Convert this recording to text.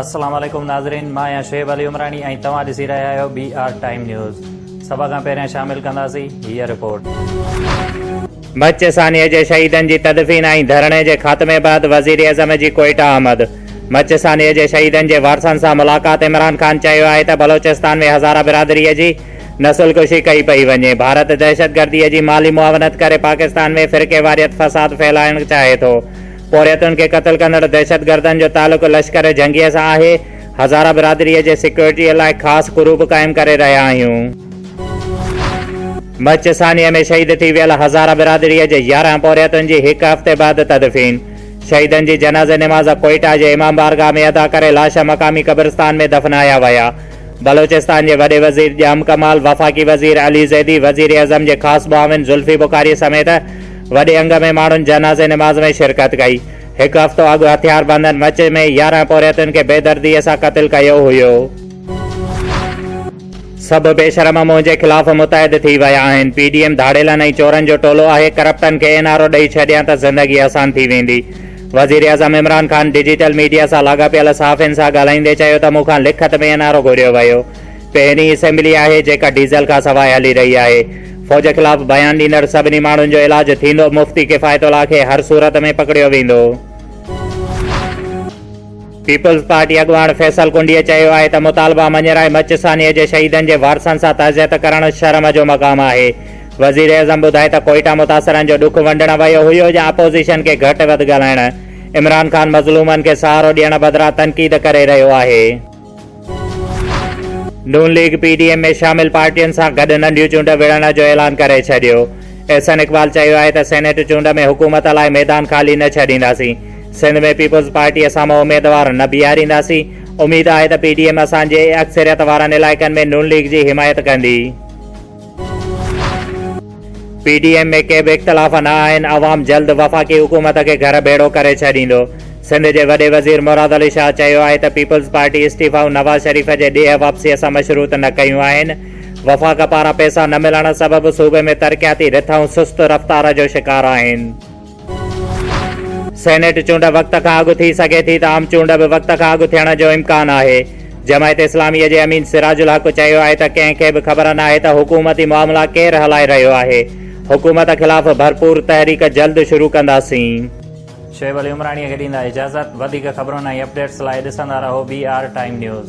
अस्सलाम वालेकुम नाज़रीन, मां आहियां शुएब अली उमरानी ऐं तव्हां ॾिसी रहिया आहियो BR टाइम न्यूज़। सभ खां पहिरियां शामिल कंदासीं हीअ रिपोर्ट। मचसानीअ जे शहीदनि जी तदफ़ीन ऐं धरणे जे ख़ात्मे बैदि वज़ीर एज़म जी कोयटा आमद। मचसानीअ जे शहीदनि जे वारसनि सां मुलाक़ात इमरान ख़ान चयो आहे त बलोचिस्तान में हज़ारा बिरादरीअ जी नसुलकुशी कई पई वञे। भारत दहशतगर्दीअ जी माली मुआवनत करे पाकिस्तान में फ़िरक़ेवारियत फ़साद फैलाइणु चाहे थो। पोरियतुनि खे क़त्ल कंदड़ दहशतगर्दनि जो तालुक़ लश्कर जंगीअ सां आहे। हज़ारा बिरादरीअ जे सिक्योरिटीअ लाइ ख़ासि ग्रुप क़ाइमु करे रहिया आहियूं। मचसानीअ में शहीद थी वियल हज़ारा बिरादरीअ जे 11 पोरियतुनि जी हिकु हफ़्ते बैदि तदफ़ीन। शहीदनि जी जनाज़े निमाज़ कोयटा जे इमाम बारगाह में अदा करे लाश मक़ामी क़ब्रिस्तान में दफ़नाया विया। बलोचिस्तान जे वॾे वज़ीर ॼाम कमाल, वफ़ाक़ी वज़ीर अली ज़ैदी, वज़ीर एज़म जे ख़ासि मुआविन ज़ुल्फ़ी बुखारी समेत वॾे अंग में माण्हुनि जनाज़े निमाज़ में शिरकत कई। हिकु हफ़्तो अॻु हथियारबंदनि मच में 11 पोरियतुनि खे बेदर्दीअ सां क़त्ल कयो हुयो। सभु बेशरम मुंहिंजे ख़िलाफ़ मुतहद थी विया आहिनि। PDM धाड़ेलनि ऐं चोरनि जो टोलो आहे। करप्टन खे एनआरओ ॾेई छॾियां त ज़िंदगी आसान थी वेंदी। वज़ीर आज़म इमरान ख़ान डिजिटल मीडिया सां लाॻापियल सहाफ़ियुनि सां ॻाल्हाईंदे चयो त मूंखां लिखत में एनआरओ घुरियो वियो। पहिरीं असेंबली आहे जेका डीज़ल खां सवाइ हली रही आहे। फ़ौज ख़िलाफ़ बयान ॾींदड़ सभिनी माण्हुनि जो इलाज थींदो। मुफ़्ती किफ़ायतुल्लाह खे हर सूरत में पकड़ियो वेंदो। पीपल्स पार्टी अॻुवाण फैसल कुंडीअ चयो आहे त मुतालबा मञराए मचसानीअ जे शहीदनि जे वारसनि सां ताज़ियत करणु शर्म जो मक़ाम आहे। वज़ीर एज़म ॿुधाए त कोयटा मुतासिरनि जो ॾुख वंडण वियो हुयो या अपोज़िशन खे घटि वधि ॻाल्हाइण। इमरान ख़ान मज़लूमनि खे सहारो ॾियण बदिरां तनक़ीद करे रहियो आहे। नून लीग PDM में शामिल पार्टियुनि सां गॾु नंढियूं चूंड विढ़ण जो ऐलान करे छॾियो। एहसन इक़बाल चयो आहे त सेनेट चूंड में हुकूमत लाइ मैदान ख़ाली न छॾींदासीं। सिंध में पीपल्स पार्टीअ साम्हूं उमेदवार न बीहारींदासीं। उमेद आहे त PDM असांजे अक्सरियत वारनि इलाइक़नि में नून लीग जी हिमायत कंदी। PDM में के बि इख़्तिलाफ़ न आहिनि। अवाम जल्द वफ़ाक़ी हुकूमत खे घर भेड़ो करे छॾींदो। सिंध जे वॾे वज़ीर मुराद अली शाह चयो आहे त पीपल्स पार्टी इस्तीफ़ाऊं नवाज़ शरीफ़ जे ॾेह वापसीअ सां मशरूत न कयूं आहिनि। वफ़ाक़ पारां पैसा न मिलण सबबि सूबे में तरक़ियाती रिथाऊं सुस्त रफ़्तार जो शिकार आहिनि। सेनेट चूंड वक़्त खां अॻु थी सघे थी त आम चूंड बि वक़्त खां अॻु थियण जो इम्कान आहे। जमायत इस्लामीअ जे अमीन सिराजुल हक़ चयो आहे त कंहिंखे बि ख़बर न आहे त हुकूमती मामला केरु हलाए रहियो आहे। हुकूमत ख़िलाफ़ भरपूर तहरीक जल्द शुरू कंदासीं। शुएब अली उमरानीअ खे ॾींदा इजाज़त। वधीक ख़बरुनि ऐं अपडेट्स लाइ ॾिसंदा रहो BR टाइम न्यूज़।